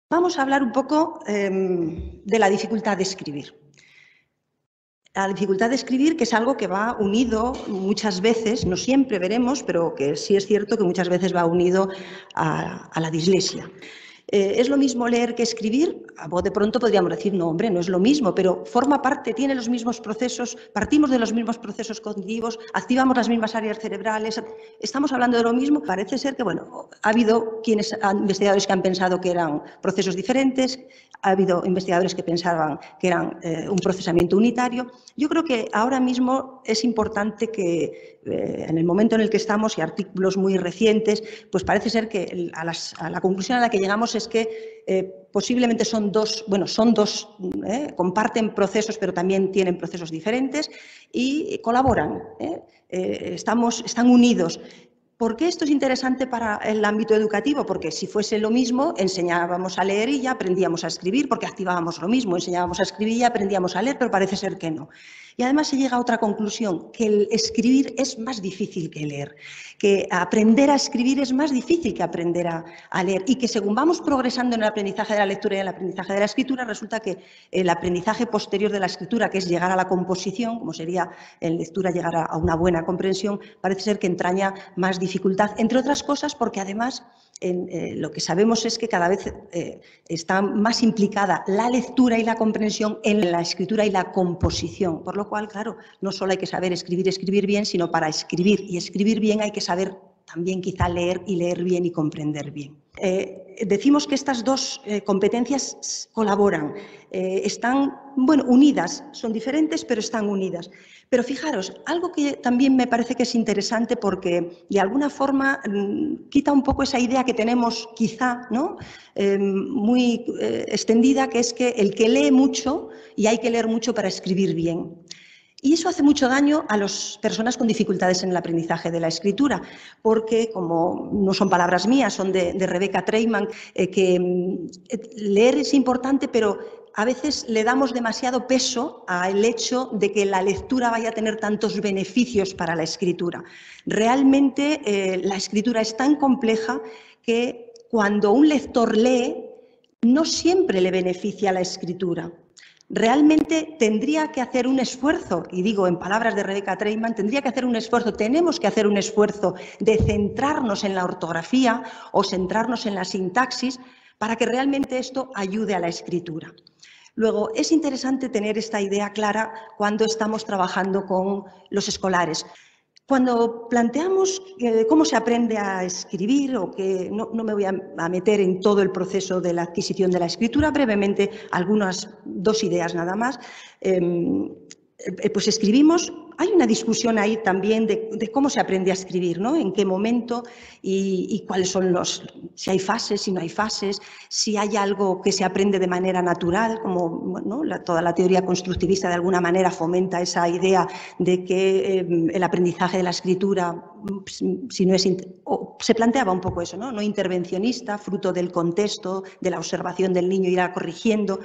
Vamos a hablar un poco de la dificultad de escribir. La dificultad de escribir, que es algo que va unido muchas veces, no siempre veremos, pero que sí es cierto que muchas veces va unido a la dislexia. ¿Es lo mismo leer que escribir? A voz de pronto podríamos decir, no, hombre, no es lo mismo, pero forma parte, tiene los mismos procesos, partimos de los mismos procesos cognitivos, activamos las mismas áreas cerebrales, estamos hablando de lo mismo. Parece ser que, bueno, ha habido investigadores que han pensado que eran procesos diferentes, ha habido investigadores que pensaban que eran un procesamiento unitario. Yo creo que ahora mismo es importante que en el momento en el que estamos y artículos muy recientes, pues parece ser que a la conclusión a la que llegamos es que posiblemente son dos, comparten procesos, pero también tienen procesos diferentes y colaboran, están unidos. ¿Por qué esto es interesante para el ámbito educativo? Porque si fuese lo mismo, enseñábamos a leer y ya aprendíamos a escribir, porque activábamos lo mismo, enseñábamos a escribir y ya aprendíamos a leer, pero parece ser que no. Y además se llega a otra conclusión, que el escribir es más difícil que leer, que aprender a escribir es más difícil que aprender a leer y que según vamos progresando en el aprendizaje de la lectura y en el aprendizaje de la escritura, resulta que el aprendizaje posterior de la escritura, que es llegar a la composición, como sería en lectura llegar a una buena comprensión, parece ser que entraña más dificultad, entre otras cosas porque además lo que sabemos es que cada vez está más implicada la lectura y la comprensión en la escritura y la composición, por lo cual, claro, no solo hay que saber escribir bien, sino para escribir y escribir bien hay que saber también quizá leer y leer bien y comprender bien. Decimos que estas dos competencias colaboran, están unidas, son diferentes pero están unidas. Pero fijaros, algo que también me parece que es interesante porque de alguna forma quita un poco esa idea que tenemos quizá, ¿no? Muy extendida, que es que el que lee mucho, y hay que leer mucho para escribir bien. Y eso hace mucho daño a las personas con dificultades en el aprendizaje de la escritura, porque, como no son palabras mías, son de Rebecca Traiman, que leer es importante, pero a veces le damos demasiado peso al hecho de que la lectura vaya a tener tantos beneficios para la escritura. Realmente la escritura es tan compleja que cuando un lector lee, no siempre le beneficia la escritura. Realmente tendría que hacer un esfuerzo, y digo en palabras de Rebecca Traiman, tendría que hacer un esfuerzo, tenemos que hacer un esfuerzo de centrarnos en la ortografía o centrarnos en la sintaxis para que realmente esto ayude a la escritura. Luego, es interesante tener esta idea clara cuando estamos trabajando con los escolares. Cuando planteamos cómo se aprende a escribir, o que no me voy a meter en todo el proceso de la adquisición de la escritura, brevemente dos ideas nada más, pues escribimos. Hay una discusión ahí también de cómo se aprende a escribir, ¿no? En qué momento y cuáles son si hay fases, si no hay fases, si hay algo que se aprende de manera natural, como ¿no? Toda la teoría constructivista de alguna manera fomenta esa idea de que el aprendizaje de la escritura, si no es, se planteaba un poco eso, no intervencionista, fruto del contexto, de la observación del niño, irá corrigiendo.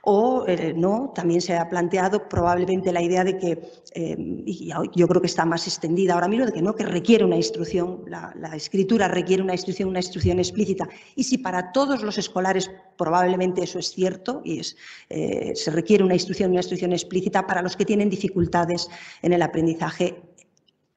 O no, también se ha planteado probablemente la idea de que, y yo creo que está más extendida ahora mismo, de que no, que requiere una instrucción, la escritura requiere una instrucción explícita. Y si para todos los escolares probablemente eso es cierto, y se requiere una instrucción explícita, para los que tienen dificultades en el aprendizaje,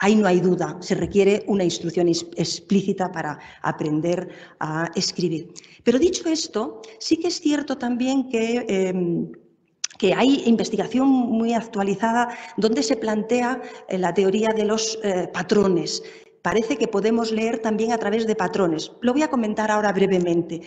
ahí no hay duda, se requiere una instrucción explícita para aprender a escribir. Pero dicho esto, sí que es cierto también que hay investigación muy actualizada donde se plantea la teoría de los patrones. Parece que podemos leer también a través de patrones. Lo voy a comentar ahora brevemente,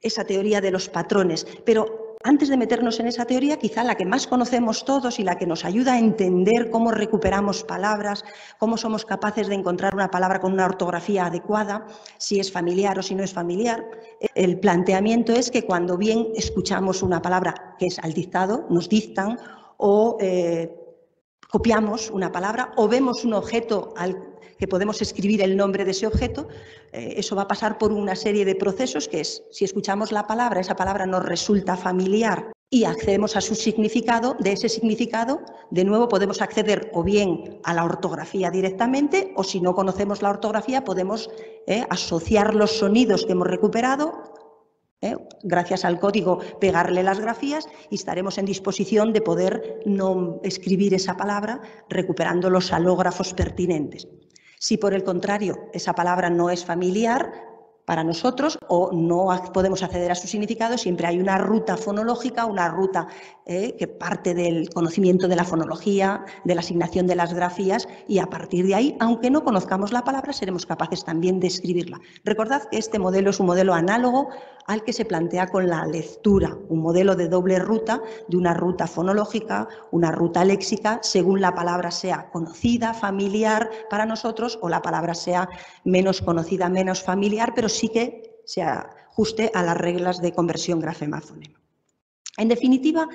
esa teoría de los patrones, pero antes de meternos en esa teoría, quizá la que más conocemos todos y la que nos ayuda a entender cómo recuperamos palabras, cómo somos capaces de encontrar una palabra con una ortografía adecuada, si es familiar o si no es familiar. El planteamiento es que cuando bien escuchamos una palabra que es al dictado, nos dictan, o copiamos una palabra, o vemos un objeto que podemos escribir el nombre de ese objeto, eso va a pasar por una serie de procesos que es, si escuchamos la palabra, esa palabra nos resulta familiar y accedemos a su significado, de ese significado, de nuevo podemos acceder o bien a la ortografía directamente, o si no conocemos la ortografía podemos asociar los sonidos que hemos recuperado Gracias al código, pegarle las grafías y estaremos en disposición de poder no escribir esa palabra recuperando los alógrafos pertinentes. Si por el contrario esa palabra no es familiar para nosotros o no podemos acceder a su significado, siempre hay una ruta fonológica, una ruta que parte del conocimiento de la fonología, de la asignación de las grafías, y a partir de ahí, aunque no conozcamos la palabra, seremos capaces también de escribirla. Recordad que este modelo es un modelo análogo al que se plantea con la lectura, un modelo de doble ruta, de una ruta fonológica, una ruta léxica, según la palabra sea conocida, familiar para nosotros, o la palabra sea menos conocida, menos familiar, pero sí que se ajuste a las reglas de conversión grafema-fonema. En definitiva,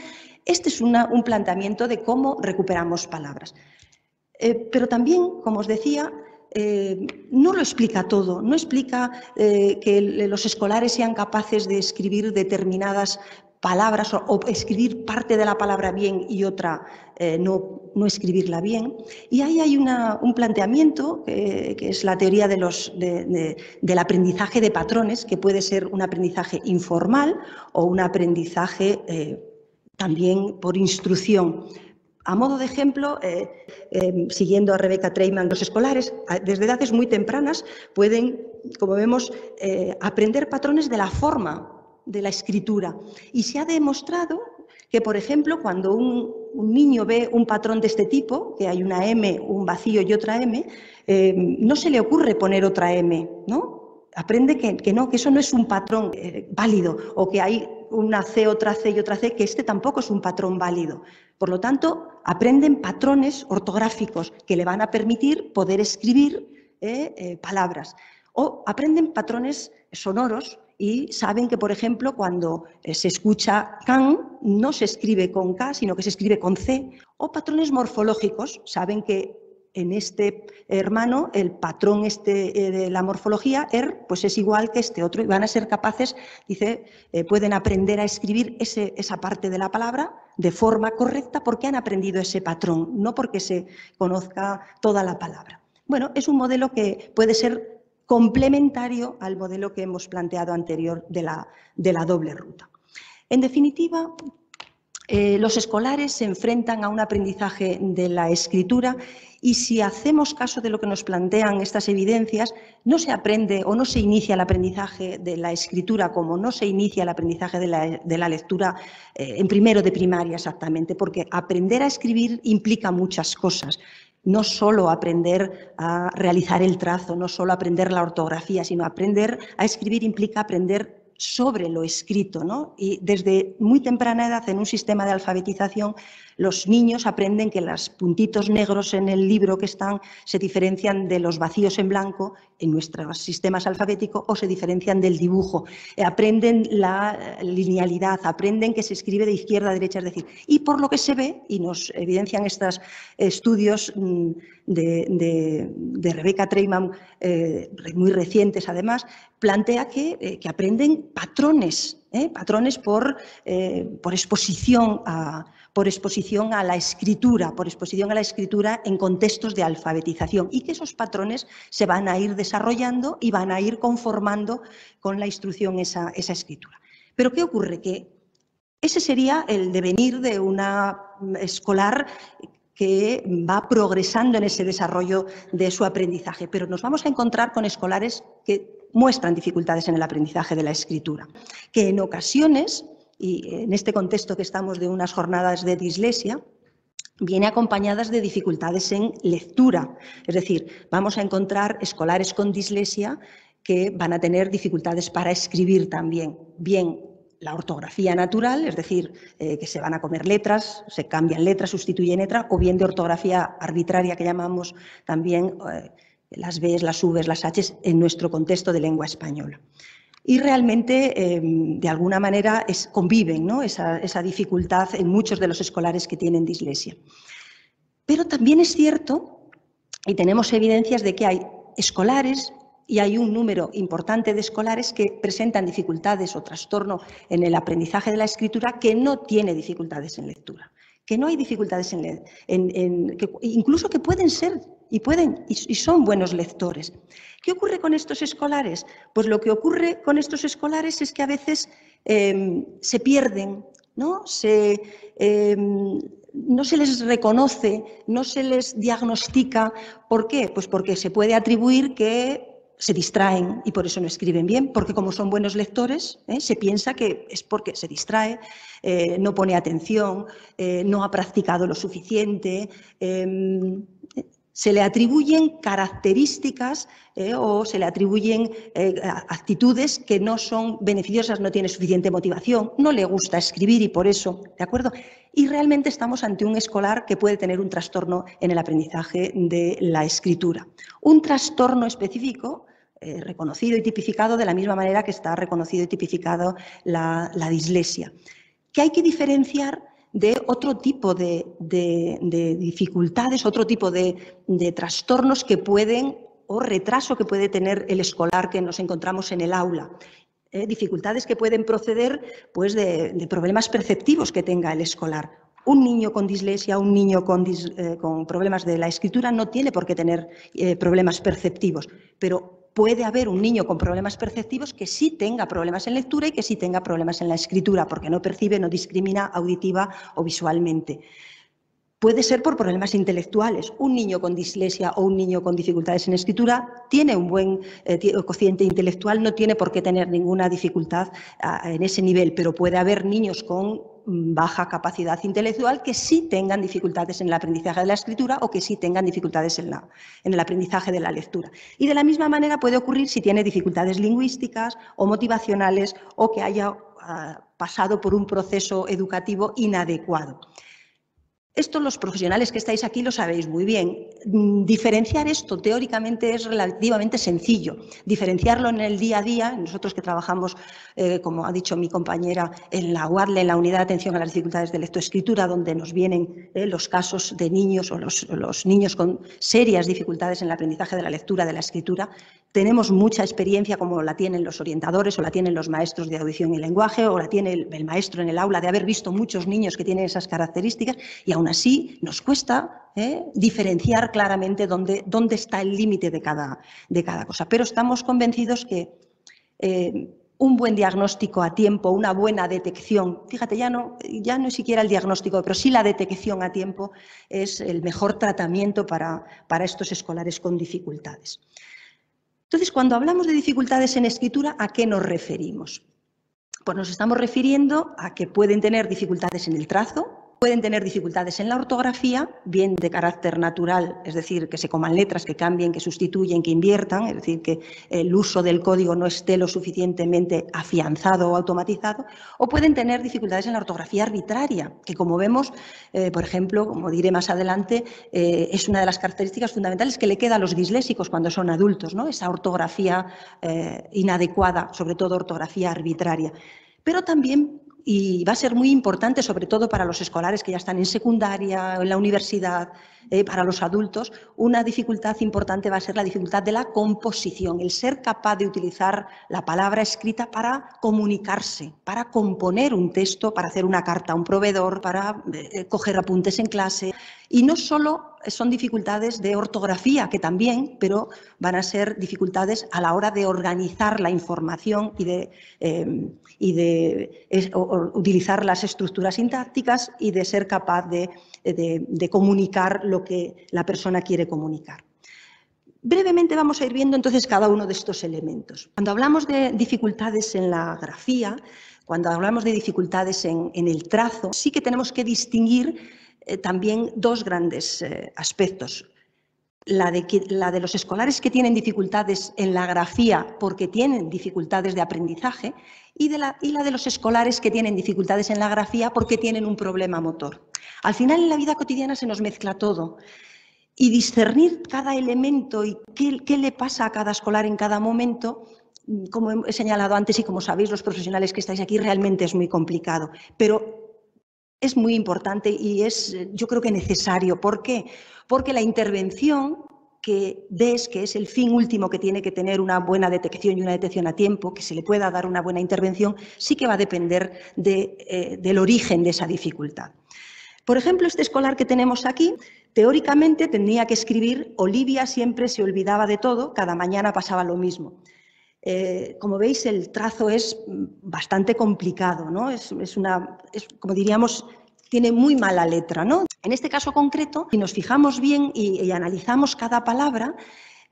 este es un planteamiento de cómo recuperamos palabras. Pero también, como os decía, no lo explica todo, no explica que los escolares sean capaces de escribir determinadas palabras o escribir parte de la palabra bien y otra no escribirla bien. Y ahí hay un planteamiento que es la teoría del aprendizaje de patrones, que puede ser un aprendizaje informal o un aprendizaje también por instrucción. A modo de ejemplo, siguiendo a Rebecca Traiman, los escolares desde edades muy tempranas pueden, como vemos, aprender patrones de la forma de la escritura. Y se ha demostrado que, por ejemplo, cuando un niño ve un patrón de este tipo, que hay una M, un vacío y otra M, no se le ocurre poner otra M, ¿no? Aprende que no, que eso no es un patrón válido, o que hay una C, otra C y otra C, que este tampoco es un patrón válido. Por lo tanto, aprenden patrones ortográficos que le van a permitir poder escribir palabras. O aprenden patrones sonoros y saben que, por ejemplo, cuando se escucha can, no se escribe con K, sino que se escribe con C. O patrones morfológicos, saben que en este hermano el patrón de la morfología, pues es igual que este otro, y van a ser capaces, dice, pueden aprender a escribir esa parte de la palabra de forma correcta porque han aprendido ese patrón, no porque se conozca toda la palabra. Bueno, es un modelo que puede ser complementario al modelo que hemos planteado anterior de la doble ruta. En definitiva, los escolares se enfrentan a un aprendizaje de la escritura y si hacemos caso de lo que nos plantean estas evidencias, no se aprende o no se inicia el aprendizaje de la escritura como no se inicia el aprendizaje de la lectura en primero de primaria exactamente, porque aprender a escribir implica muchas cosas. No solo aprender a realizar el trazo, no solo aprender la ortografía, sino aprender a escribir implica aprender sobre lo escrito, ¿no? Y desde muy temprana edad, en un sistema de alfabetización, los niños aprenden que los puntitos negros en el libro que están se diferencian de los vacíos en blanco en nuestros sistemas alfabéticos o se diferencian del dibujo. Aprenden la linealidad, aprenden que se escribe de izquierda a derecha, es decir, y por lo que se ve, y nos evidencian estos estudios de Rebecca Traiman, muy recientes además, plantea que aprenden patrones, patrones por exposición a la escritura, en contextos de alfabetización y que esos patrones se van a ir desarrollando y van a ir conformando con la instrucción esa escritura. Pero ¿qué ocurre? Que ese sería el devenir de una escolar que va progresando en ese desarrollo de su aprendizaje, pero nos vamos a encontrar con escolares que muestran dificultades en el aprendizaje de la escritura, que en ocasiones, y en este contexto que estamos de unas jornadas de dislexia, viene acompañadas de dificultades en lectura. Es decir, vamos a encontrar escolares con dislexia que van a tener dificultades para escribir también, bien la ortografía natural, es decir, que se van a comer letras, se cambian letras, sustituyen letras, o bien de ortografía arbitraria que llamamos también las Bs, las Vs, las Hs en nuestro contexto de lengua española. Y realmente, de alguna manera, conviven, ¿no? esa dificultad en muchos de los escolares que tienen dislexia. Pero también es cierto, y tenemos evidencias de que hay escolares y hay un número importante de escolares que presentan dificultades o trastorno en el aprendizaje de la escritura que no tiene dificultades en lectura, que no hay dificultades incluso que pueden ser y son buenos lectores. ¿Qué ocurre con estos escolares? Pues lo que ocurre con estos escolares es que a veces se pierden, ¿no? No se les reconoce, no se les diagnostica. ¿Por qué? Pues porque se puede atribuir que se distraen y por eso no escriben bien, porque como son buenos lectores, se piensa que es porque se distrae, no pone atención, no ha practicado lo suficiente. Se le atribuyen características o se le atribuyen actitudes que no son beneficiosas, no tiene suficiente motivación, no le gusta escribir y por eso, ¿de acuerdo? Y realmente estamos ante un escolar que puede tener un trastorno en el aprendizaje de la escritura. Un trastorno específico reconocido y tipificado de la misma manera que está reconocido y tipificado la dislexia, que hay que diferenciar de otro tipo de dificultades, otro tipo de trastornos que pueden, o retraso que puede tener el escolar que nos encontramos en el aula. Dificultades que pueden proceder pues, de problemas perceptivos que tenga el escolar. Un niño con dislexia, un niño con problemas de la escritura no tiene por qué tener problemas perceptivos, pero puede haber un niño con problemas perceptivos que sí tenga problemas en lectura y que sí tenga problemas en la escritura, porque no percibe, no discrimina auditiva o visualmente. Puede ser por problemas intelectuales. Un niño con dislexia o un niño con dificultades en escritura tiene un buen cociente intelectual, no tiene por qué tener ninguna dificultad en ese nivel, pero puede haber niños con baja capacidad intelectual que sí tengan dificultades en el aprendizaje de la escritura o que sí tengan dificultades en el aprendizaje de la lectura. Y de la misma manera puede ocurrir si tiene dificultades lingüísticas o motivacionales o que haya pasado por un proceso educativo inadecuado. Esto los profesionales que estáis aquí lo sabéis muy bien. Diferenciar esto teóricamente es relativamente sencillo. Diferenciarlo en el día a día, nosotros que trabajamos, como ha dicho mi compañera, en la UADLE, en la Unidad de Atención a las Dificultades de Lectoescritura, donde nos vienen los casos de niños o los niños con serias dificultades en el aprendizaje de la lectura, de la escritura. Tenemos mucha experiencia, como la tienen los orientadores o la tienen los maestros de audición y lenguaje o la tiene el maestro en el aula, de haber visto muchos niños que tienen esas características y aún así nos cuesta diferenciar claramente dónde está el límite de cada cosa. Pero estamos convencidos que un buen diagnóstico a tiempo, una buena detección, fíjate, ya no es siquiera el diagnóstico, pero sí la detección a tiempo es el mejor tratamiento para estos escolares con dificultades. Entonces, cuando hablamos de dificultades en escritura, ¿a qué nos referimos? Pues nos estamos refiriendo a que pueden tener dificultades en el trazo, pueden tener dificultades en la ortografía, bien de carácter natural, es decir, que se coman letras, que cambien, que sustituyen, que inviertan, es decir, que el uso del código no esté lo suficientemente afianzado o automatizado, o pueden tener dificultades en la ortografía arbitraria, que como vemos, por ejemplo, como diré más adelante, es una de las características fundamentales que le queda a los disléxicos cuando son adultos, ¿no? Esa ortografía inadecuada, sobre todo ortografía arbitraria. Pero también, y va a ser muy importante, sobre todo para los escolares que ya están en secundaria, en la universidad, para los adultos, una dificultad importante va a ser la dificultad de la composición, el ser capaz de utilizar la palabra escrita para comunicarse, para componer un texto, para hacer una carta a un proveedor, para coger apuntes en clase. Y no solo son dificultades de ortografía, que también, pero van a ser dificultades a la hora de organizar la información y de utilizar las estructuras sintácticas y de ser capaz de comunicar lo que la persona quiere comunicar. Brevemente vamos a ir viendo entonces cada uno de estos elementos. Cuando hablamos de dificultades en la grafía, cuando hablamos de dificultades en el trazo, sí que tenemos que distinguir también dos grandes aspectos. La de los escolares que tienen dificultades en la grafía porque tienen dificultades de aprendizaje y la de los escolares que tienen dificultades en la grafía porque tienen un problema motor. Al final, en la vida cotidiana se nos mezcla todo y discernir cada elemento y qué le pasa a cada escolar en cada momento, como he señalado antes y como sabéis los profesionales que estáis aquí, realmente es muy complicado. Pero es muy importante y es, yo creo que necesario. ¿Por qué? Porque la intervención que ves que es el fin último que tiene que tener una buena detección y una detección a tiempo, que se le pueda dar una buena intervención, sí que va a depender del origen de esa dificultad. Por ejemplo, este escolar que tenemos aquí, teóricamente tendría que escribir: Olivia siempre se olvidaba de todo, cada mañana pasaba lo mismo. Como veis, el trazo es bastante complicado, ¿no? Como diríamos, tiene muy mala letra, ¿no? En este caso concreto, si nos fijamos bien y analizamos cada palabra,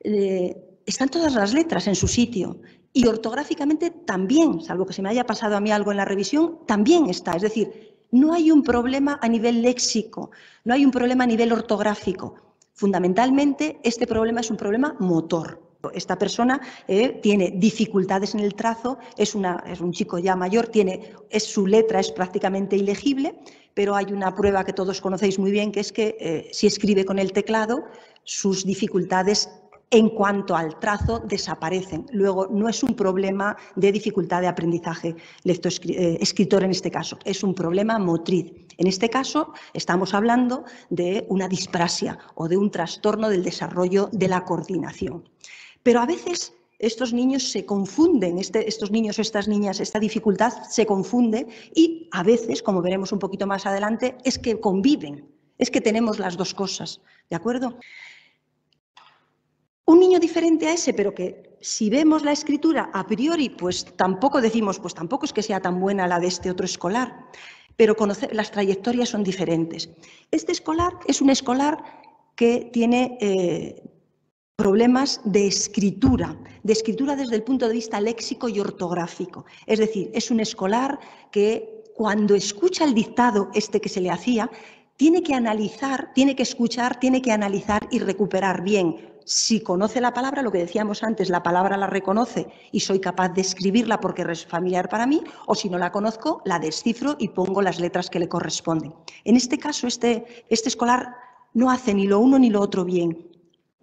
están todas las letras en su sitio. Y ortográficamente también, salvo que se me haya pasado a mí algo en la revisión, también está. Es decir, no hay un problema a nivel léxico, no hay un problema a nivel ortográfico. Fundamentalmente, este problema es un problema motor. Esta persona tiene dificultades en el trazo, es un chico ya mayor, su letra es prácticamente ilegible, pero hay una prueba que todos conocéis muy bien, que es que si escribe con el teclado, sus dificultades en cuanto al trazo desaparecen. Luego, no es un problema de dificultad de aprendizaje escritor en este caso, es un problema motriz. En este caso, estamos hablando de una disprasia o de un trastorno del desarrollo de la coordinación. Pero a veces estos niños se confunden, estos niños o estas niñas, esta dificultad se confunde y a veces, como veremos un poquito más adelante, es que conviven, es que tenemos las dos cosas, ¿de acuerdo? Un niño diferente a ese, pero que si vemos la escritura a priori, pues tampoco decimos, pues tampoco es que sea tan buena la de este otro escolar, pero las trayectorias son diferentes. Este escolar es un escolar que tiene problemas de escritura desde el punto de vista léxico y ortográfico. Es decir, es un escolar que cuando escucha el dictado que se le hacía, tiene que analizar, tiene que escuchar, tiene que analizar y recuperar bien. Si conoce la palabra, lo que decíamos antes, la palabra la reconoce y soy capaz de escribirla porque es familiar para mí, o si no la conozco, la descifro y pongo las letras que le corresponden. En este caso, este escolar no hace ni lo uno ni lo otro bien.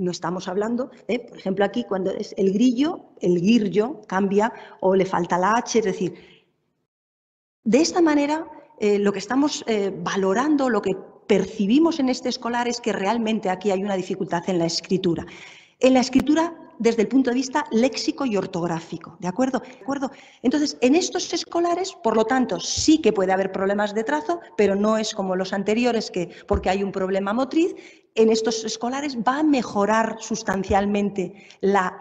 No estamos hablando, por ejemplo, aquí cuando es el guiryo cambia o le falta la H, es decir, de esta manera lo que estamos valorando, lo que percibimos en este escolar es que realmente aquí hay una dificultad en la escritura. En la escritura desde el punto de vista léxico y ortográfico, ¿de acuerdo? Entonces, en estos escolares, por lo tanto, sí que puede haber problemas de trazo, pero no es como los anteriores, que porque hay un problema motriz. En estos escolares va a mejorar sustancialmente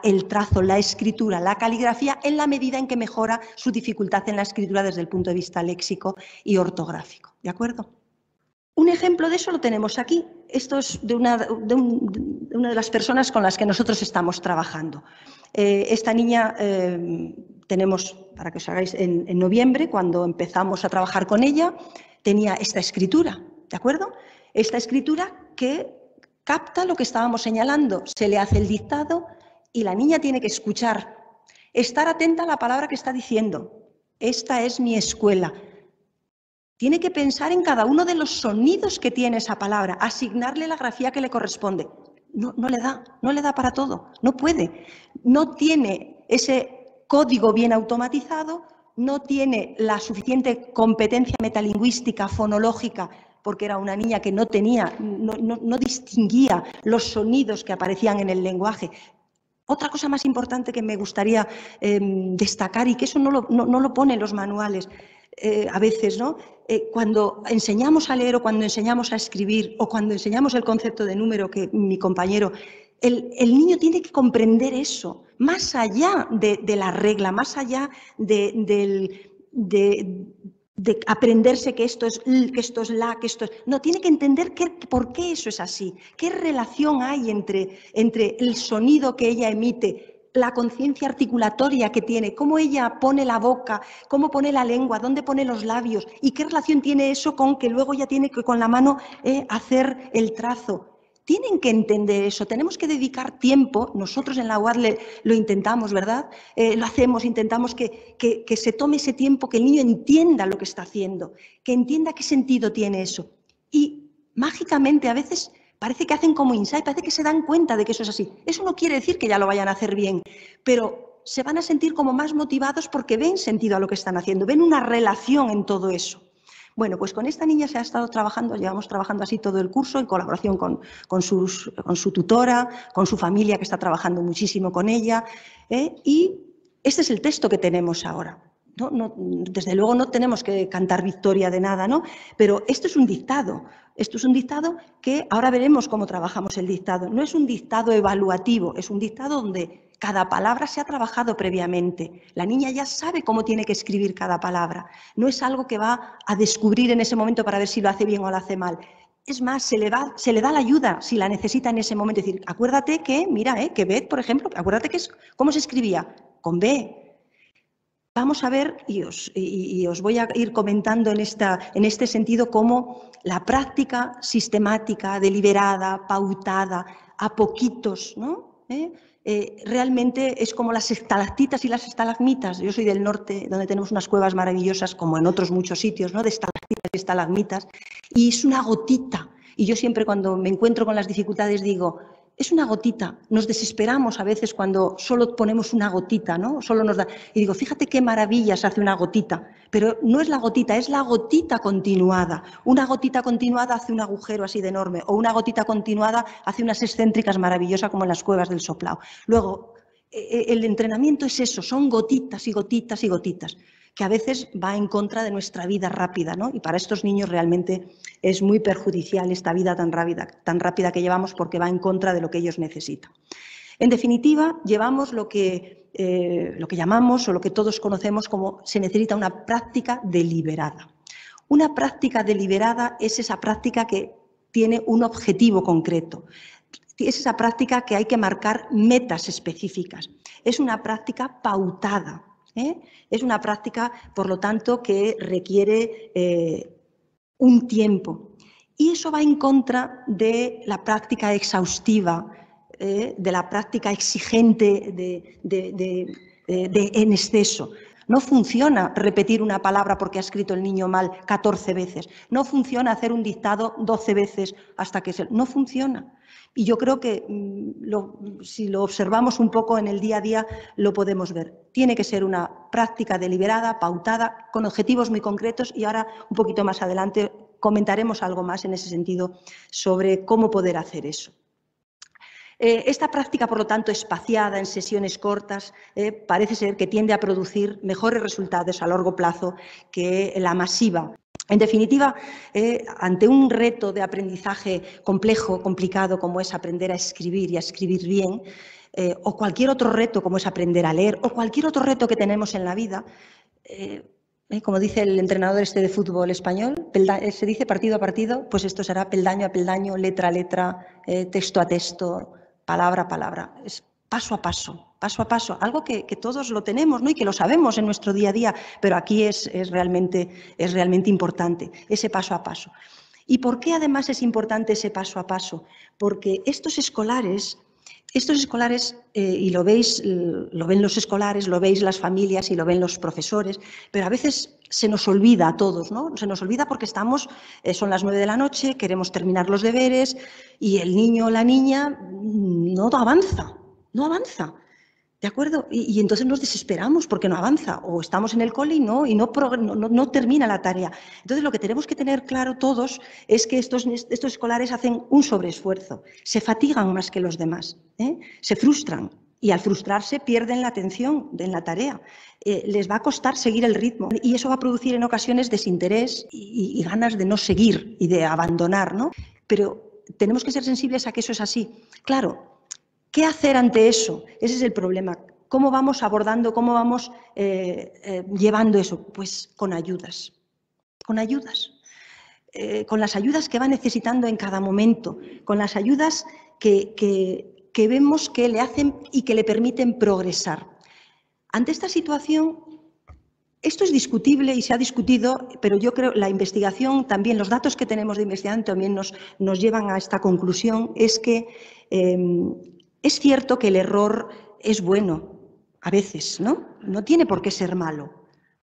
el trazo, la escritura, la caligrafía, en la medida en que mejora su dificultad en la escritura desde el punto de vista léxico y ortográfico, ¿de acuerdo? Un ejemplo de eso lo tenemos aquí. Esto es de una de las personas con las que nosotros estamos trabajando. Esta niña tenemos, para que os hagáis, en noviembre, cuando empezamos a trabajar con ella, tenía esta escritura, ¿de acuerdo? Esta escritura que capta lo que estábamos señalando. Se le hace el dictado y la niña tiene que escuchar, estar atenta a la palabra que está diciendo. Esta es mi escuela. Tiene que pensar en cada uno de los sonidos que tiene esa palabra, asignarle la grafía que le corresponde. No le da para todo, no puede. No tiene ese código bien automatizado, no tiene la suficiente competencia metalingüística, fonológica, porque era una niña que no distinguía los sonidos que aparecían en el lenguaje. Otra cosa más importante que me gustaría destacar, y que eso no lo pone en los manuales a veces, ¿no? Cuando enseñamos a leer o cuando enseñamos a escribir o cuando enseñamos el concepto de número, que mi compañero, el niño tiene que comprender eso, más allá de la regla, más allá de aprenderse que esto es la, que esto es... No, tiene que entender por qué eso es así, qué relación hay entre el sonido que ella emite, la conciencia articulatoria que tiene, cómo ella pone la boca, cómo pone la lengua, dónde pone los labios y qué relación tiene eso con que luego ya tiene que con la mano hacer el trazo. Tienen que entender eso, tenemos que dedicar tiempo, nosotros en la UAD lo intentamos, ¿verdad? Lo hacemos, intentamos que se tome ese tiempo, que el niño entienda lo que está haciendo, que entienda qué sentido tiene eso. Y mágicamente a veces parece que hacen como insight, parece que se dan cuenta de que eso es así. Eso no quiere decir que ya lo vayan a hacer bien, pero se van a sentir como más motivados porque ven sentido a lo que están haciendo, ven una relación en todo eso. Bueno, pues con esta niña se ha estado trabajando, llevamos trabajando así todo el curso, en colaboración con su tutora, con su familia, que está trabajando muchísimo con ella, y este es el texto que tenemos ahora. desde luego no tenemos que cantar victoria de nada, ¿no? Pero esto es un dictado. Esto es un dictado que ahora veremos cómo trabajamos el dictado. No es un dictado evaluativo, es un dictado donde cada palabra se ha trabajado previamente. La niña ya sabe cómo tiene que escribir cada palabra. No es algo que va a descubrir en ese momento para ver si lo hace bien o lo hace mal. Es más, se le da la ayuda si la necesita en ese momento. Es decir, acuérdate que, mira, que Beth, por ejemplo, acuérdate que ¿cómo se escribía? Con B. Vamos a ver, y os voy a ir comentando en este sentido, cómo la práctica sistemática, deliberada, pautada, a poquitos, ¿no? Realmente es como las estalactitas y las estalagmitas. Yo soy del norte, donde tenemos unas cuevas maravillosas, como en otros muchos sitios, ¿no? De estalactitas y estalagmitas, y es una gotita. Y yo siempre cuando me encuentro con las dificultades digo, es una gotita. Nos desesperamos a veces cuando solo ponemos una gotita, ¿no? Solo nos da. Y digo, fíjate qué maravillas hace una gotita. Pero no es la gotita, es la gotita continuada. Una gotita continuada hace un agujero así de enorme, o una gotita continuada hace unas excéntricas maravillosas como en las cuevas del Soplao. Luego, el entrenamiento es eso, son gotitas y gotitas y gotitas, que a veces va en contra de nuestra vida rápida, ¿no? Y para estos niños realmente es muy perjudicial esta vida tan rápida que llevamos, porque va en contra de lo que ellos necesitan. En definitiva, llevamos lo que llamamos o lo que todos conocemos como se necesita una práctica deliberada. Una práctica deliberada es esa práctica que tiene un objetivo concreto. Es esa práctica que hay que marcar metas específicas. Es una práctica pautada. Es una práctica, por lo tanto, que requiere un tiempo. Y eso va en contra de la práctica exhaustiva, de la práctica exigente en exceso. No funciona repetir una palabra porque ha escrito el niño mal 14 veces. No funciona hacer un dictado 12 veces hasta que no funciona. Y yo creo que si lo observamos un poco en el día a día, lo podemos ver. Tiene que ser una práctica deliberada, pautada, con objetivos muy concretos, y ahora, un poquito más adelante, comentaremos algo más en ese sentido sobre cómo poder hacer eso. Esta práctica, por lo tanto, espaciada en sesiones cortas, parece ser que tiende a producir mejores resultados a largo plazo que la masiva. En definitiva, ante un reto de aprendizaje complejo, complicado, como es aprender a escribir y a escribir bien, o cualquier otro reto como es aprender a leer, o cualquier otro reto que tenemos en la vida, como dice el entrenador de fútbol español, se dice partido a partido, pues esto será peldaño a peldaño, letra a letra, texto a texto, palabra a palabra. Es paso a paso, algo que todos lo tenemos, ¿no? Y que lo sabemos en nuestro día a día, pero aquí es realmente importante, ese paso a paso. ¿Y por qué además es importante ese paso a paso? Porque estos escolares, y lo ven los escolares, lo veis las familias y lo ven los profesores, pero a veces se nos olvida a todos, ¿no? Se nos olvida porque son las 9 de la noche, queremos terminar los deberes y el niño o la niña no avanza. ¿De acuerdo? Y entonces nos desesperamos porque no avanza, o estamos en el cole y no termina la tarea. Entonces lo que tenemos que tener claro todos es que estos escolares hacen un sobreesfuerzo, se fatigan más que los demás, se frustran, y al frustrarse pierden la atención en la tarea. Les va a costar seguir el ritmo, y eso va a producir en ocasiones desinterés y ganas de no seguir y de abandonar, ¿no? Pero tenemos que ser sensibles a que eso es así. Claro, ¿qué hacer ante eso? Ese es el problema. ¿Cómo vamos abordando, cómo vamos llevando eso? Pues con ayudas. Con las ayudas que va necesitando en cada momento, con las ayudas que vemos que le hacen y que le permiten progresar. Ante esta situación, esto es discutible y se ha discutido, pero yo creo que la investigación también, los datos que tenemos de investigación también nos llevan a esta conclusión, es que es cierto que el error es bueno, a veces, ¿no? No tiene por qué ser malo.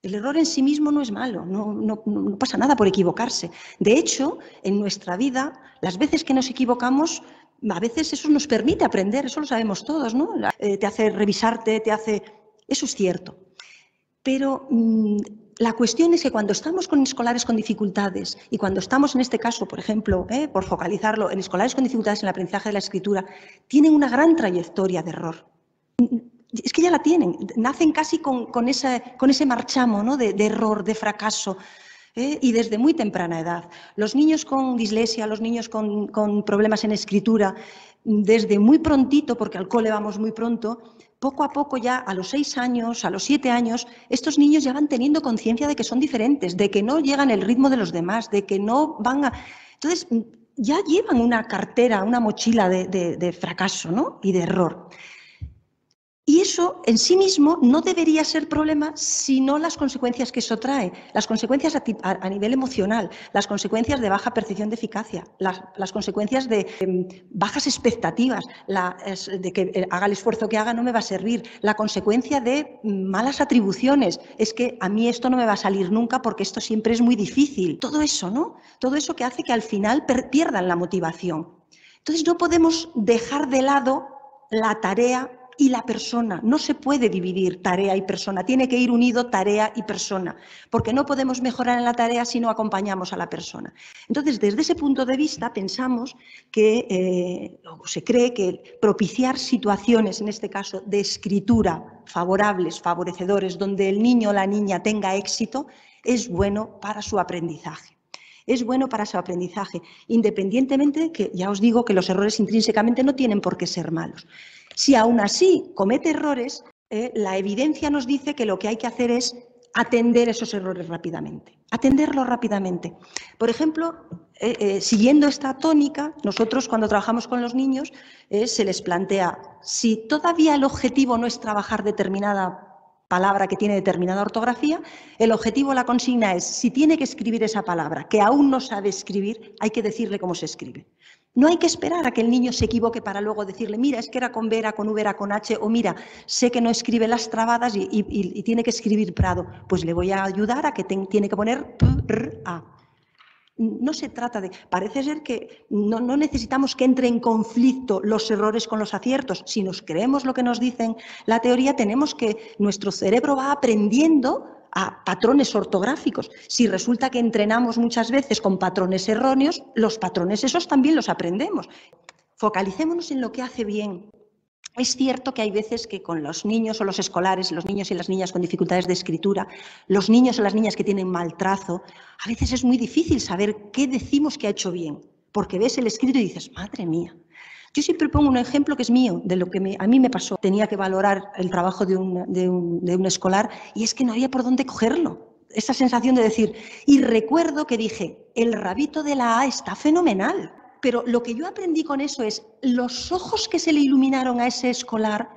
El error en sí mismo no es malo, no pasa nada por equivocarse. De hecho, en nuestra vida, las veces que nos equivocamos, a veces eso nos permite aprender, eso lo sabemos todos, ¿no? Te hace revisarte, Eso es cierto. Pero la cuestión es que cuando estamos con escolares con dificultades y cuando estamos en este caso, por ejemplo, por focalizarlo, en escolares con dificultades en el aprendizaje de la escritura, tienen una gran trayectoria de error. es que ya la tienen, nacen casi con ese marchamo, ¿no? de error, de fracaso, y desde muy temprana edad. Los niños con dislexia, los niños con problemas en escritura, desde muy prontito, porque al cole vamos muy pronto, poco a poco ya a los 6 años, a los 7 años, estos niños ya van teniendo conciencia de que son diferentes, de que no llegan al ritmo de los demás, de que no van a... Entonces, ya llevan una cartera, una mochila de fracaso, ¿no? Y de error. Y eso en sí mismo no debería ser problema, sino las consecuencias que eso trae, las consecuencias a nivel emocional, las consecuencias de baja percepción de eficacia, las consecuencias de bajas expectativas, de que haga el esfuerzo que haga no me va a servir, la consecuencia de malas atribuciones, es que a mí esto no me va a salir nunca porque esto siempre es muy difícil. Todo eso, ¿no? Todo eso que hace que al final pierdan la motivación. Entonces no podemos dejar de lado la tarea y la persona. No se puede dividir tarea y persona, tiene que ir unido tarea y persona, porque no podemos mejorar en la tarea si no acompañamos a la persona. Entonces, desde ese punto de vista, pensamos que, o se cree que propiciar situaciones, en este caso, de escritura favorables, favorecedores, donde el niño o la niña tenga éxito, es bueno para su aprendizaje. Es bueno para su aprendizaje, independientemente de que, ya os digo, que los errores intrínsecamente no tienen por qué ser malos. Si aún así comete errores, la evidencia nos dice que lo que hay que hacer es atender esos errores rápidamente, atenderlos rápidamente. Por ejemplo, siguiendo esta tónica, nosotros cuando trabajamos con los niños se les plantea, si todavía el objetivo no es trabajar determinada palabra que tiene determinada ortografía, el objetivo, la consigna es, si tiene que escribir esa palabra que aún no sabe escribir, hay que decirle cómo se escribe. No hay que esperar a que el niño se equivoque para luego decirle, mira, es que era con B, era con V, era con H, o mira, sé que no escribe las trabadas y tiene que escribir Prado. Pues le voy a ayudar a que tiene que poner P-R-A. No se trata de... Parece ser que no necesitamos que entre en conflicto los errores con los aciertos. Si nos creemos lo que nos dicen la teoría, tenemos que... Nuestro cerebro va aprendiendo a patrones ortográficos. Si resulta que entrenamos muchas veces con patrones erróneos, los patrones esos también los aprendemos. Focalicémonos en lo que hace bien. Es cierto que hay veces que con los niños o los escolares, los niños y las niñas con dificultades de escritura, los niños o las niñas que tienen mal trazo, a veces es muy difícil saber qué decimos que ha hecho bien, porque ves el escrito y dices, madre mía. Yo siempre pongo un ejemplo que es mío, de lo que a mí me pasó. Tenía que valorar el trabajo de un escolar y es que no había por dónde cogerlo. Esa sensación de decir, y recuerdo que dije, el rabito de la A está fenomenal. Pero lo que yo aprendí con eso es, los ojos que se le iluminaron a ese escolar,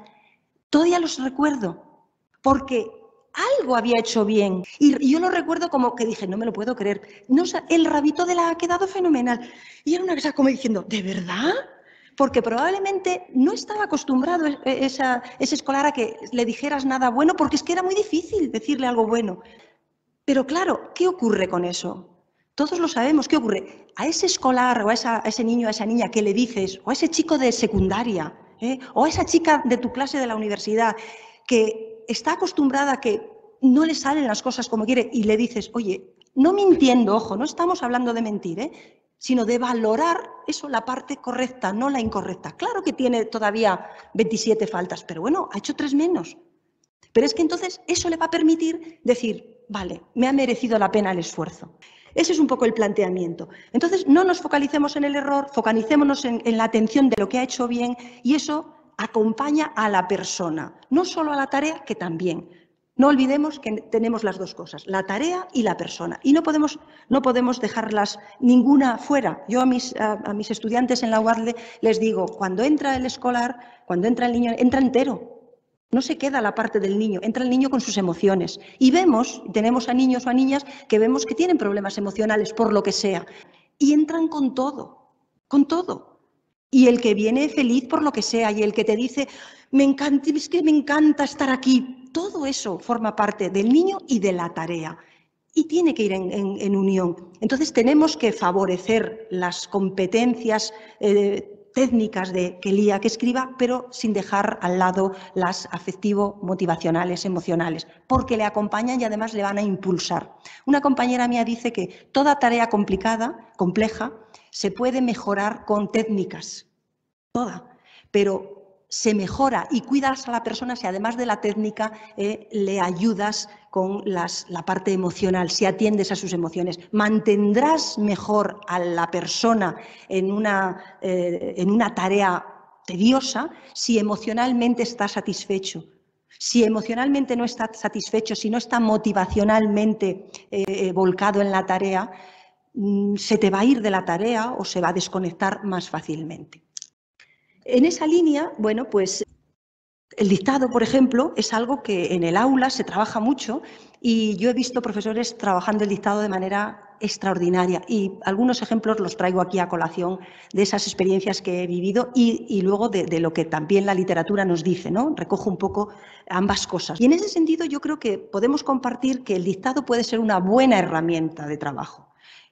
todavía los recuerdo, porque algo había hecho bien. Y yo lo recuerdo como que dije, no me lo puedo creer. No, el rabito de la ha quedado fenomenal. Y era una cosa como diciendo, ¿de verdad? Porque probablemente no estaba acostumbrado ese escolar a que le dijeras nada bueno, porque es que era muy difícil decirle algo bueno. Pero claro, ¿qué ocurre con eso? Todos lo sabemos. ¿Qué ocurre? A ese escolar o a ese niño, a esa niña que le dices, o a ese chico de secundaria, o a esa chica de tu clase de la universidad, que está acostumbrada a que no le salen las cosas como quiere y le dices, oye, no mintiendo, ojo, no estamos hablando de mentir, sino de valorar eso, la parte correcta, no la incorrecta. Claro que tiene todavía 27 faltas, pero bueno, ha hecho 3 menos. Pero es que entonces eso le va a permitir decir, vale, me ha merecido la pena el esfuerzo. Ese es un poco el planteamiento. Entonces, no nos focalicemos en el error, focalicémonos en la atención de lo que ha hecho bien y eso acompaña a la persona, no solo a la tarea, que también. No olvidemos que tenemos las dos cosas, la tarea y la persona. Y no podemos dejarlas ninguna fuera. Yo a mis estudiantes en la UADLE les digo, cuando entra el escolar, cuando entra el niño, entra entero. No se queda la parte del niño, entra el niño con sus emociones. Y tenemos a niños o a niñas que vemos que tienen problemas emocionales por lo que sea. Y entran con todo, con todo. Y el que viene feliz por lo que sea, y el que te dice, es que me encanta estar aquí. Todo eso forma parte del niño y de la tarea. Y tiene que ir en unión. Entonces tenemos que favorecer las competencias técnicas de que lea, que escriba, pero sin dejar al lado las afectivo-motivacionales, emocionales, porque le acompañan y además le van a impulsar. Una compañera mía dice que toda tarea compleja, se puede mejorar con técnicas, toda, pero se mejora y cuidas a la persona si además de la técnica le ayudas con la parte emocional, si atiendes a sus emociones. Mantendrás mejor a la persona en una tarea tediosa si emocionalmente está satisfecho. Si emocionalmente no está satisfecho, si no está motivacionalmente volcado en la tarea, se te va a ir de la tarea o se va a desconectar más fácilmente. En esa línea, bueno, pues el dictado, por ejemplo, es algo que en el aula se trabaja mucho y yo he visto profesores trabajando el dictado de manera extraordinaria y algunos ejemplos los traigo aquí a colación de esas experiencias que he vivido y luego de lo que también la literatura nos dice, ¿no? Recojo un poco ambas cosas. Y en ese sentido yo creo que podemos compartir que el dictado puede ser una buena herramienta de trabajo,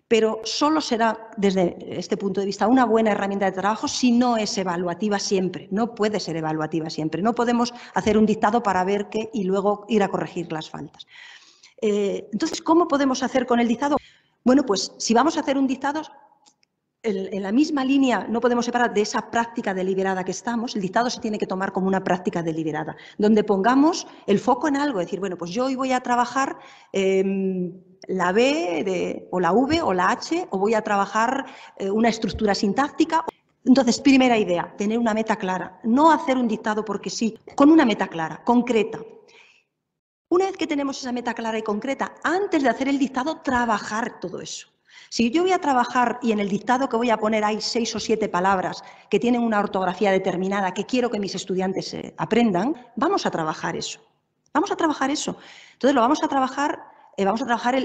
pero solo será, desde este punto de vista, una buena herramienta de trabajo si no es evaluativa siempre. No puede ser evaluativa siempre. No podemos hacer un dictado para ver qué y luego ir a corregir las faltas. Entonces, ¿cómo podemos hacer con el dictado? Bueno, pues si vamos a hacer un dictado, en la misma línea no podemos separar de esa práctica deliberada que estamos. El dictado se tiene que tomar como una práctica deliberada, donde pongamos el foco en algo, es decir, bueno, pues yo hoy voy a trabajar la B o la V o la H, o voy a trabajar una estructura sintáctica. Entonces, primera idea, tener una meta clara, no hacer un dictado porque sí, con una meta clara, concreta. Una vez que tenemos esa meta clara y concreta, antes de hacer el dictado, trabajar todo eso. Si yo voy a trabajar y en el dictado que voy a poner hay 6 o 7 palabras que tienen una ortografía determinada que quiero que mis estudiantes aprendan, vamos a trabajar eso. Vamos a trabajar eso. Entonces, vamos a trabajar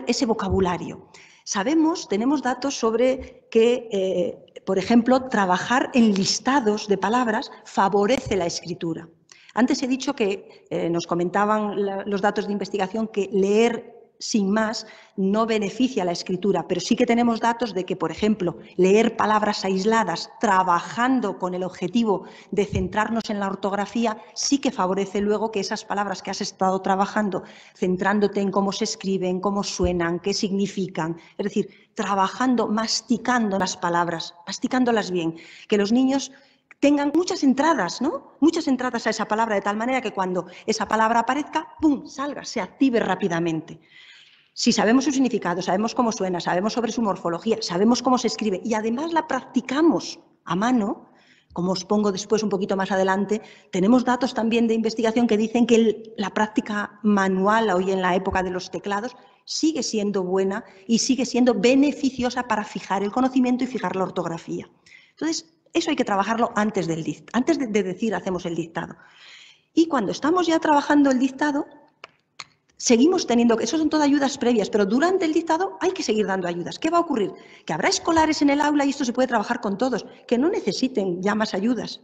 ese vocabulario. Sabemos, tenemos datos sobre que, por ejemplo, trabajar en listados de palabras favorece la escritura. Antes he dicho que nos comentaban los datos de investigación que leer sin más no beneficia la escritura, pero sí que tenemos datos de que, por ejemplo, leer palabras aisladas, trabajando con el objetivo de centrarnos en la ortografía, sí que favorece luego que esas palabras que has estado trabajando, centrándote en cómo se escriben, cómo suenan, qué significan, es decir, trabajando, masticando las palabras, masticándolas bien, que los niños tengan muchas entradas, ¿no? Muchas entradas a esa palabra, de tal manera que cuando esa palabra aparezca, ¡pum!, salga, se active rápidamente. Si sabemos su significado, sabemos cómo suena, sabemos sobre su morfología, sabemos cómo se escribe y además la practicamos a mano, como os pongo después un poquito más adelante, tenemos datos también de investigación que dicen que la práctica manual hoy en la época de los teclados sigue siendo buena y sigue siendo beneficiosa para fijar el conocimiento y fijar la ortografía. Entonces, eso hay que trabajarlo antes de decir hacemos el dictado. Y cuando estamos ya trabajando el dictado, seguimos teniendo, eso son todas ayudas previas, pero durante el dictado hay que seguir dando ayudas. ¿Qué va a ocurrir? Que habrá escolares en el aula, y esto se puede trabajar con todos, que no necesiten ya más ayudas.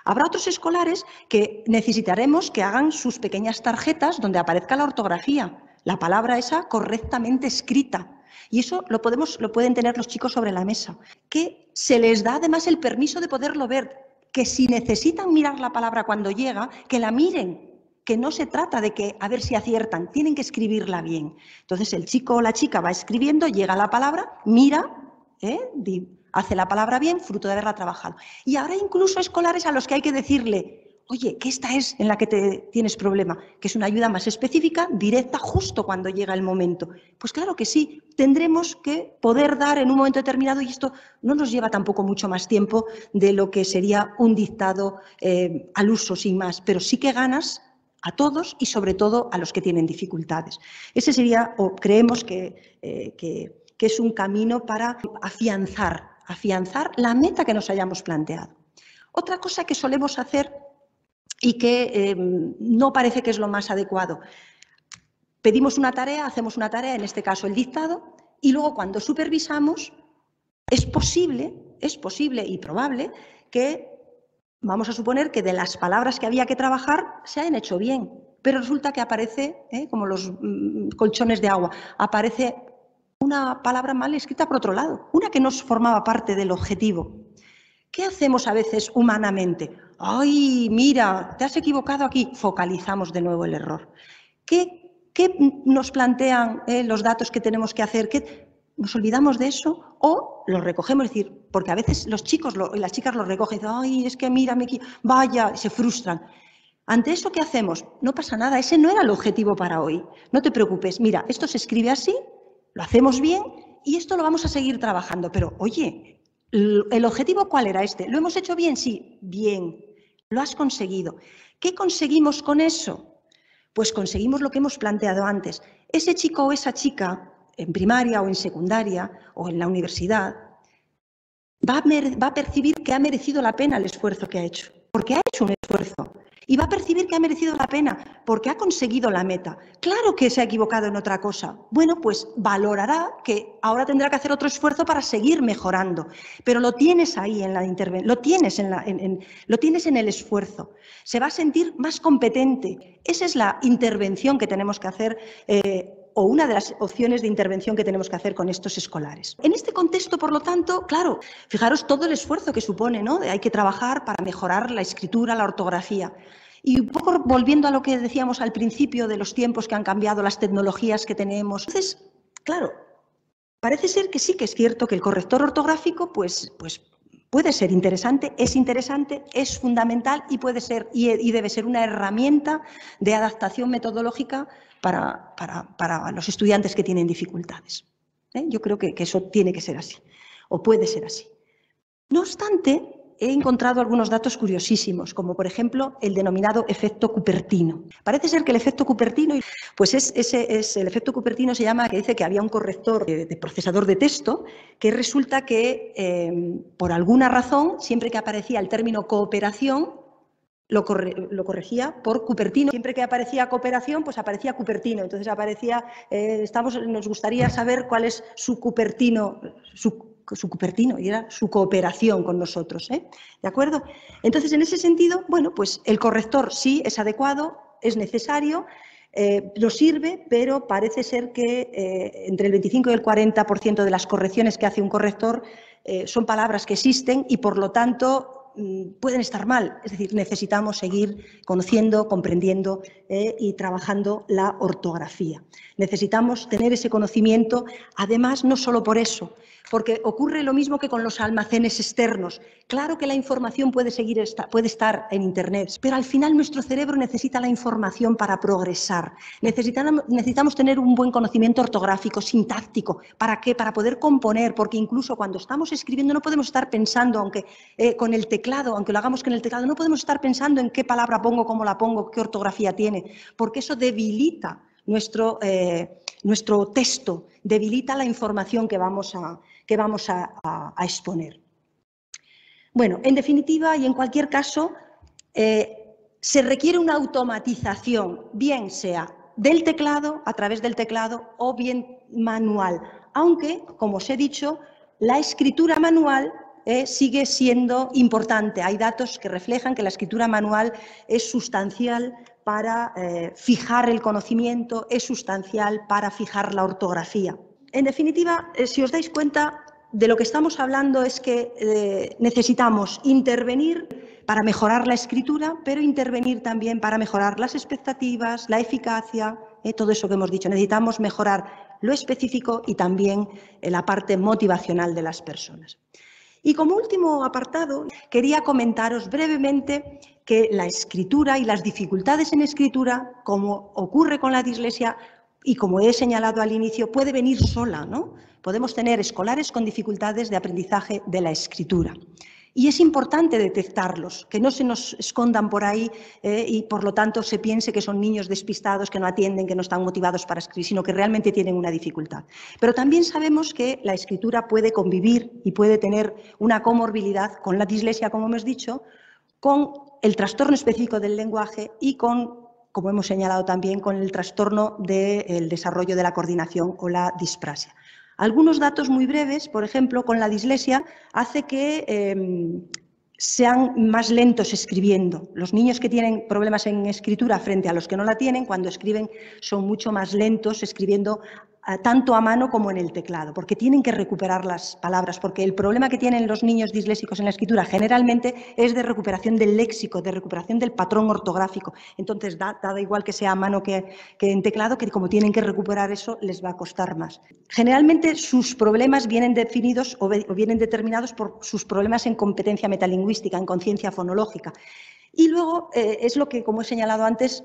Habrá otros escolares que necesitaremos que hagan sus pequeñas tarjetas donde aparezca la ortografía, la palabra esa correctamente escrita. Y eso lo pueden tener los chicos sobre la mesa. Que se les da además el permiso de poderlo ver, que si necesitan mirar la palabra cuando llega, que la miren, que no se trata de que a ver si aciertan, tienen que escribirla bien. Entonces el chico o la chica va escribiendo, llega la palabra, mira, hace la palabra bien, fruto de haberla trabajado. Y habrá incluso escolares a los que hay que decirle, oye, que esta es en la que tienes problema, que es una ayuda más específica, directa, justo cuando llega el momento. Pues claro que sí, tendremos que poder dar en un momento determinado, y esto no nos lleva tampoco mucho más tiempo de lo que sería un dictado al uso sin más, pero sí que ganas a todos y sobre todo a los que tienen dificultades. Ese sería, o creemos que es un camino para afianzar la meta que nos hayamos planteado. Otra cosa que solemos hacer y que no parece que es lo más adecuado. Pedimos una tarea, hacemos una tarea, en este caso el dictado, y luego cuando supervisamos es posible y probable que, vamos a suponer que de las palabras que había que trabajar se hayan hecho bien, pero resulta que aparece, como los colchones de agua, aparece una palabra mal escrita por otro lado, una que no formaba parte del objetivo. ¿Qué hacemos a veces humanamente? ¡Ay, mira, te has equivocado aquí! Focalizamos de nuevo el error. ¿Qué nos plantean los datos que tenemos que hacer? nos olvidamos de eso o lo recogemos, es decir, porque a veces los chicos y las chicas lo recogen y dicen, ay, es que mira, vaya, se frustran. Ante eso, ¿qué hacemos? No pasa nada, ese no era el objetivo para hoy. No te preocupes, mira, esto se escribe así, lo hacemos bien y esto lo vamos a seguir trabajando. Pero, oye, ¿el objetivo cuál era este? ¿Lo hemos hecho bien? Sí, bien, lo has conseguido. ¿Qué conseguimos con eso? Pues conseguimos lo que hemos planteado antes. Ese chico o esa chica, en primaria o en secundaria o en la universidad, va a percibir que ha merecido la pena el esfuerzo que ha hecho, porque ha hecho un esfuerzo. Y va a percibir que ha merecido la pena porque ha conseguido la meta. Claro que se ha equivocado en otra cosa. Bueno, pues valorará que ahora tendrá que hacer otro esfuerzo para seguir mejorando. Pero lo tienes ahí en la intervención, lo tienes en el esfuerzo. Se va a sentir más competente. Esa es la intervención que tenemos que hacer o una de las opciones de intervención que tenemos que hacer con estos escolares. En este contexto, por lo tanto, claro, fijaros todo el esfuerzo que supone, ¿no? Hay que trabajar para mejorar la escritura, la ortografía. Y un poco volviendo a lo que decíamos al principio de los tiempos que han cambiado, las tecnologías que tenemos. Entonces, claro, parece ser que sí que es cierto que el corrector ortográfico pues puede ser interesante, es fundamental y puede ser y debe ser una herramienta de adaptación metodológica para los estudiantes que tienen dificultades. Yo creo que eso tiene que ser así, o puede ser así. No obstante, he encontrado algunos datos curiosísimos, como por ejemplo el denominado efecto Cupertino. Parece ser que el efecto Cupertino, pues el efecto Cupertino se llama, que dice que había un corrector de procesador de texto, que resulta que por alguna razón, siempre que aparecía el término cooperación, lo corregía por Cupertino. Siempre que aparecía cooperación, pues aparecía Cupertino. Entonces aparecía, nos gustaría saber cuál es su Cupertino, su Cupertino, y era su cooperación con nosotros, ¿De acuerdo? Entonces, en ese sentido, bueno, pues el corrector sí es adecuado, es necesario, nos sirve, pero parece ser que entre el 25 y el 40% de las correcciones que hace un corrector son palabras que existen y, por lo tanto, pueden estar mal. Es decir, necesitamos seguir conociendo, comprendiendo y trabajando la ortografía. Necesitamos tener ese conocimiento, además, no solo por eso, porque ocurre lo mismo que con los almacenes externos. Claro que la información puede estar en Internet, pero al final nuestro cerebro necesita la información para progresar. Necesitamos tener un buen conocimiento ortográfico, sintáctico. ¿Para qué? Para poder componer, porque incluso cuando estamos escribiendo no podemos estar pensando, aunque con el teclado, aunque lo hagamos con el teclado, no podemos estar pensando en qué palabra pongo, cómo la pongo, qué ortografía tiene, porque eso debilita nuestro texto, debilita la información que vamos a exponer. Bueno, en definitiva y en cualquier caso, se requiere una automatización, bien sea del teclado, a través del teclado, o bien manual. Aunque, como os he dicho, la escritura manual sigue siendo importante. Hay datos que reflejan que la escritura manual es sustancial para fijar el conocimiento, es sustancial para fijar la ortografía. En definitiva, si os dais cuenta, de lo que estamos hablando es que necesitamos intervenir para mejorar la escritura, pero intervenir también para mejorar las expectativas, la eficacia, todo eso que hemos dicho. Necesitamos mejorar lo específico y también la parte motivacional de las personas. Y como último apartado, quería comentaros brevemente que la escritura y las dificultades en escritura, como ocurre con la dislexia y como he señalado al inicio, puede venir sola, ¿no? Podemos tener escolares con dificultades de aprendizaje de la escritura. Y es importante detectarlos, que no se nos escondan por ahí y, por lo tanto, se piense que son niños despistados, que no atienden, que no están motivados para escribir, sino que realmente tienen una dificultad. Pero también sabemos que la escritura puede convivir y puede tener una comorbilidad con la dislexia, como hemos dicho, con el trastorno específico del lenguaje y con, como hemos señalado también, con el trastorno del desarrollo de la coordinación o la disprasia. Algunos datos muy breves, por ejemplo, con la dislexia, hace que sean más lentos escribiendo. Los niños que tienen problemas en escritura frente a los que no la tienen, cuando escriben son mucho más lentos escribiendo tanto a mano como en el teclado, porque tienen que recuperar las palabras, porque el problema que tienen los niños disléxicos en la escritura generalmente es de recuperación del léxico, de recuperación del patrón ortográfico. Entonces, da igual que sea a mano que en teclado, que como tienen que recuperar eso, les va a costar más. Generalmente, sus problemas vienen definidos o vienen determinados por sus problemas en competencia metalingüística, en conciencia fonológica. Y luego, es lo que, como he señalado antes,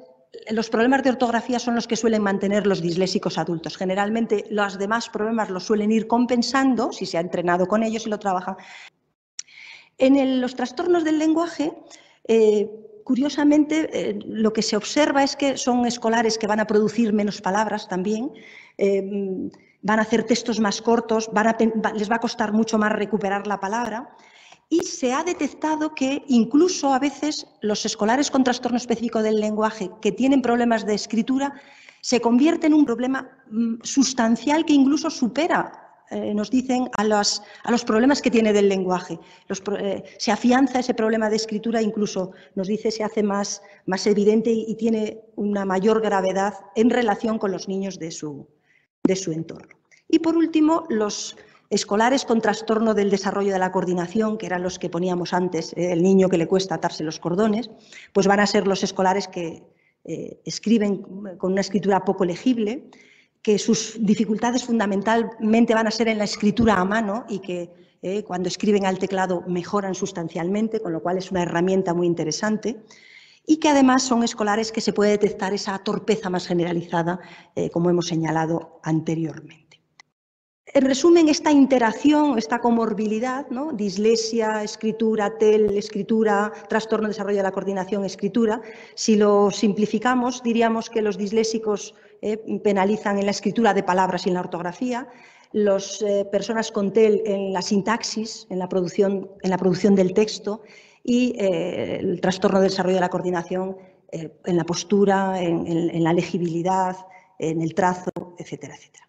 los problemas de ortografía son los que suelen mantener los disléxicos adultos. Generalmente, los demás problemas los suelen ir compensando, si se ha entrenado con ellos y lo trabajan. En los trastornos del lenguaje, curiosamente, lo que se observa es que son escolares que van a producir menos palabras también, van a hacer textos más cortos, les va a costar mucho más recuperar la palabra. Y se ha detectado que incluso a veces los escolares con trastorno específico del lenguaje que tienen problemas de escritura se convierten en un problema sustancial que incluso supera, nos dicen, a los problemas que tiene del lenguaje. Se afianza ese problema de escritura, incluso nos dice se hace más evidente y tiene una mayor gravedad en relación con los niños de su entorno. Y por último, los escolares con trastorno del desarrollo de la coordinación, que eran los que poníamos antes, el niño que le cuesta atarse los cordones, pues van a ser los escolares que escriben con una escritura poco legible, que sus dificultades fundamentalmente van a ser en la escritura a mano y que cuando escriben al teclado mejoran sustancialmente, con lo cual es una herramienta muy interesante. Y que además son escolares que se puede detectar esa torpeza más generalizada, como hemos señalado anteriormente. En resumen, esta interacción, esta comorbilidad, ¿no? Dislexia, escritura, TEL, escritura, trastorno de desarrollo de la coordinación, escritura, si lo simplificamos, diríamos que los disléxicos penalizan en la escritura de palabras y en la ortografía, las personas con TEL en la sintaxis, en la producción del texto, y el trastorno de desarrollo de la coordinación en la postura, en la legibilidad, en el trazo, etcétera, etcétera.